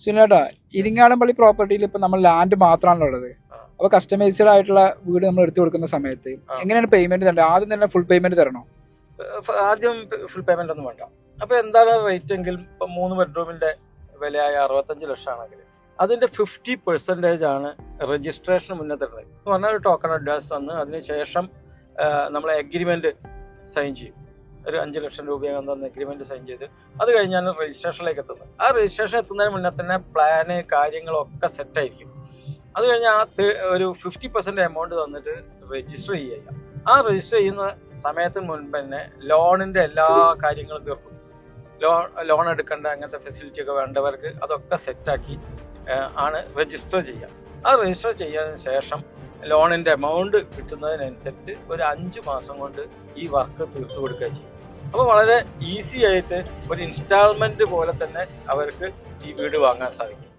സുനിലേട്ടാ, ഇരിങ്ങാലക്കുട പ്രോപ്പർട്ടിയിൽ ഇപ്പൊ നമ്മൾ ലാൻഡ് മാത്രമാണല്ലോ ഉള്ളത്. അപ്പൊ കസ്റ്റമൈസ്ഡ് ആയിട്ടുള്ള വീട് നമ്മൾ എടുത്തു കൊടുക്കുന്ന സമയത്ത് എങ്ങനെയാണ് പേയ്മെന്റ് തരേണ്ടത്? ആദ്യം തന്നെ ഫുൾ പേയ്മെന്റ് തരണോ? ആദ്യം ഫുൾ പേയ്മെന്റ് ഒന്നും വേണ്ട. അപ്പൊ എന്താണ് റേറ്റ് എങ്കിൽ ഇപ്പൊ 3 ബെഡ്റൂമിന്റെ വിലയായ 65 ലക്ഷം ആണെങ്കിൽ അതിന്റെ 50% ആണ് രജിസ്ട്രേഷന് മുന്നേ തരുന്നത്. എന്ന് പറഞ്ഞാൽ ഒരു ടോക്കൺ അഡ്വാൻസ് തന്ന് അതിനുശേഷം നമ്മൾ എഗ്രിമെന്റ് സൈൻ ചെയ്യും. ഒരു 5 ലക്ഷം രൂപയാകുന്ന എഗ്രിമെന്റ് സൈൻ ചെയ്ത് അത് കഴിഞ്ഞാണ് രജിസ്ട്രേഷനിലേക്ക് എത്തുന്നത്. ആ രജിസ്ട്രേഷൻ എത്തുന്നതിന് മുന്നേ തന്നെ പ്ലാന് കാര്യങ്ങളൊക്കെ സെറ്റായിരിക്കും. അത് കഴിഞ്ഞാൽ ഒരു 50% എമൗണ്ട് തന്നിട്ട് രജിസ്റ്റർ ചെയ്യുക. ആ രജിസ്റ്റർ ചെയ്യുന്ന സമയത്തിന് മുൻപ് തന്നെ ലോണിന്റെ എല്ലാ കാര്യങ്ങളും തീർക്കും. ലോൺ എടുക്കേണ്ട അങ്ങനത്തെ ഫെസിലിറ്റി ഒക്കെ വേണ്ടവർക്ക് അതൊക്കെ സെറ്റാക്കി ആണ് രജിസ്റ്റർ ചെയ്യുക. ആ രജിസ്റ്റർ ചെയ്തതിന് ശേഷം ലോണിന്റെ എമൗണ്ട് കിട്ടുന്നതിനനുസരിച്ച് ഒരു 5 മാസം കൊണ്ട് ഈ വർക്ക് തീർത്തു കൊടുക്കുക ചെയ്യും. അപ്പോൾ വളരെ ഈസി ആയിട്ട് ഒരു ഇൻസ്റ്റാൾമെന്റ് പോലെ തന്നെ അവർക്ക് ഈ വീട് വാങ്ങാൻ സാധിക്കും.